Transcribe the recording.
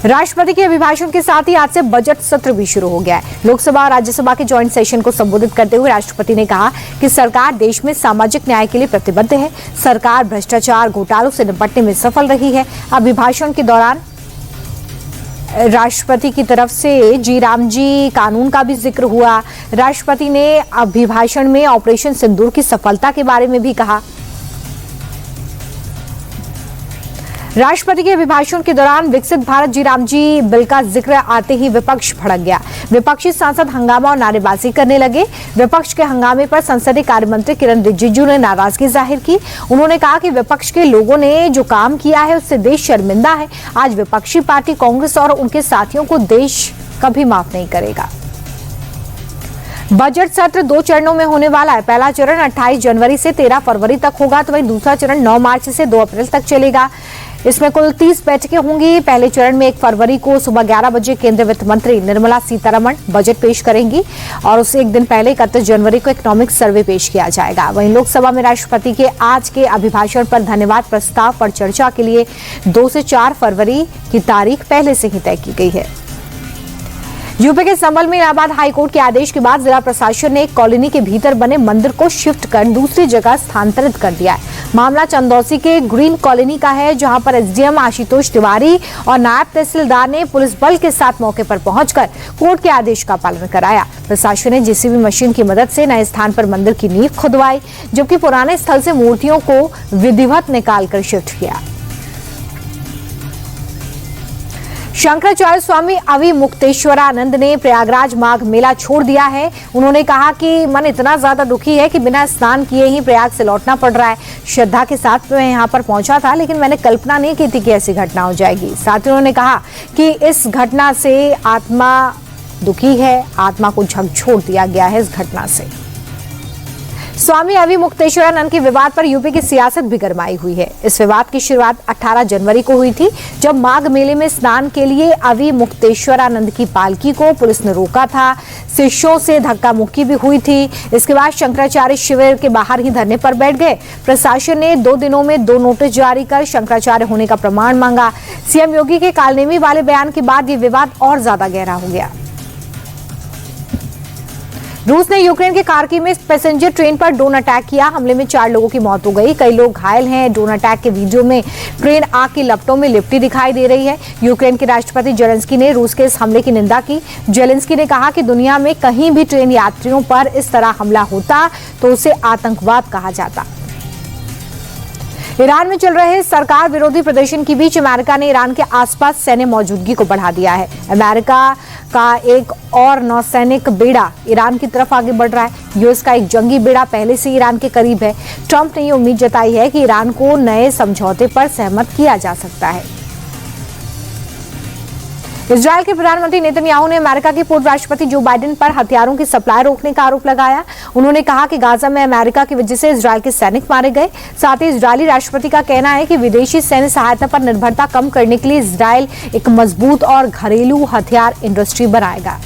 राष्ट्रपति के अभिभाषण के साथ ही आज से बजट सत्र भी शुरू हो गया है। लोकसभा और राज्यसभा के जॉइंट सेशन को संबोधित करते हुए राष्ट्रपति ने कहा कि सरकार देश में सामाजिक न्याय के लिए प्रतिबद्ध है। सरकार भ्रष्टाचार घोटालों से निपटने में सफल रही है। अभिभाषण के दौरान राष्ट्रपति की तरफ से जी राम जी कानून का भी जिक्र हुआ। राष्ट्रपति ने अभिभाषण में ऑपरेशन सिंदूर की सफलता के बारे में भी कहा। राष्ट्रपति के अभिभाषण के दौरान विकसित भारत जी राम जी बिल का जिक्र आते ही विपक्ष भड़क गया। विपक्षी सांसद हंगामा और नारेबाजी करने लगे। विपक्ष के हंगामे पर संसदीय कार्य मंत्री किरण रिजिजू ने नाराजगी जाहिर की। उन्होंने कहा कि विपक्ष के लोगों ने जो काम किया है उससे देश शर्मिंदा है। आज विपक्षी पार्टी कांग्रेस और उनके साथियों को देश कभी माफ नहीं करेगा। बजट सत्र 2 चरणों में होने वाला है। पहला चरण 28 जनवरी से 13 फरवरी तक होगा, तो वहीं दूसरा चरण 9 मार्च से 2 अप्रैल तक चलेगा। इसमें कुल 30 बैठकें होंगी। पहले चरण में 1 फरवरी को सुबह 11 बजे केंद्रीय वित्त मंत्री निर्मला सीतारमण बजट पेश करेंगी और उससे एक दिन पहले 31 जनवरी को इकोनॉमिक सर्वे पेश किया जाएगा। वहीं लोकसभा में राष्ट्रपति के आज के अभिभाषण पर धन्यवाद प्रस्ताव पर चर्चा के लिए 2 से 4 फरवरी की तारीख पहले से ही तय की गई है। यूपी के संभल में इलाहाबाद हाईकोर्ट के आदेश के बाद जिला प्रशासन ने एक कॉलोनी के भीतर बने मंदिर को शिफ्ट कर दूसरी जगह स्थानांतरित कर दिया है। मामला चंदौसी के ग्रीन कॉलोनी का है, जहां पर एसडीएम आशुतोष तिवारी और नायब तहसीलदार ने पुलिस बल के साथ मौके पर पहुंचकर कोर्ट के आदेश का पालन कराया। प्रशासन ने जेसीबी मशीन की मदद से नए स्थान पर मंदिर की नींव खुदवाई, जबकि पुराने स्थल से मूर्तियों को विधिवत निकालकर शिफ्ट किया। शंकराचार्य स्वामी अविमुक्तेश्वरानंद ने प्रयागराज माघ मेला छोड़ दिया है। उन्होंने कहा कि मन इतना ज्यादा दुखी है कि बिना स्नान किए ही प्रयाग से लौटना पड़ रहा है। श्रद्धा के साथ मैं यहाँ पर पहुंचा था, लेकिन मैंने कल्पना नहीं की थी कि ऐसी घटना हो जाएगी। साथ ही उन्होंने कहा कि इस घटना से आत्मा दुखी है, आत्मा को झकझोर दिया गया है इस घटना से। स्वामी अविमुक्तेश्वरानंद के विवाद पर यूपी की सियासत भी गरमाई हुई है। इस विवाद की शुरुआत 18 जनवरी को हुई थी, जब माघ मेले में स्नान के लिए अविमुक्तेश्वरानंद की पालकी को पुलिस ने रोका था। शिष्यों से धक्का मुक्की भी हुई थी। इसके बाद शंकराचार्य शिविर के बाहर ही धरने पर बैठ गए। प्रशासन ने 2 दिनों में 2 नोटिस जारी कर शंकराचार्य होने का प्रमाण मांगा। सीएम योगी के कालनेमी वाले बयान के बाद ये विवाद और ज्यादा गहरा हो गया। रूस ने यूक्रेन के खार्किव में पैसेंजर ट्रेन पर ड्रोन अटैक किया। हमले में 4 लोगों की मौत हो गई, कई लोग घायल हैं। ड्रोन अटैक के वीडियो में ट्रेन आग की लपटों में लिपटी दिखाई दे रही है। यूक्रेन के राष्ट्रपति जेलेंस्की ने रूस के इस हमले की निंदा की। जेलेंस्की ने कहा कि दुनिया में कहीं भी ट्रेन यात्रियों पर इस तरह हमला होता तो उसे आतंकवाद कहा जाता। ईरान में चल रहे सरकार विरोधी प्रदर्शन के बीच अमेरिका ने ईरान के आसपास सैन्य मौजूदगी को बढ़ा दिया है। अमेरिका का एक और नौसैनिक बेड़ा ईरान की तरफ आगे बढ़ रहा है। यूएस का एक जंगी बेड़ा पहले से ईरान के करीब है। ट्रंप ने ये उम्मीद जताई है कि ईरान को नए समझौते पर सहमत किया जा सकता है। इजरायल के प्रधानमंत्री नेतन्याहू ने अमेरिका के पूर्व राष्ट्रपति जो बाइडेन पर हथियारों की सप्लाई रोकने का आरोप लगाया। उन्होंने कहा कि गाजा में अमेरिका की वजह से इजरायल के सैनिक मारे गए। साथ ही इजरायली राष्ट्रपति का कहना है कि विदेशी सैन्य सहायता पर निर्भरता कम करने के लिए इजरायल एक मजबूत और घरेलू हथियार इंडस्ट्री बनाएगा।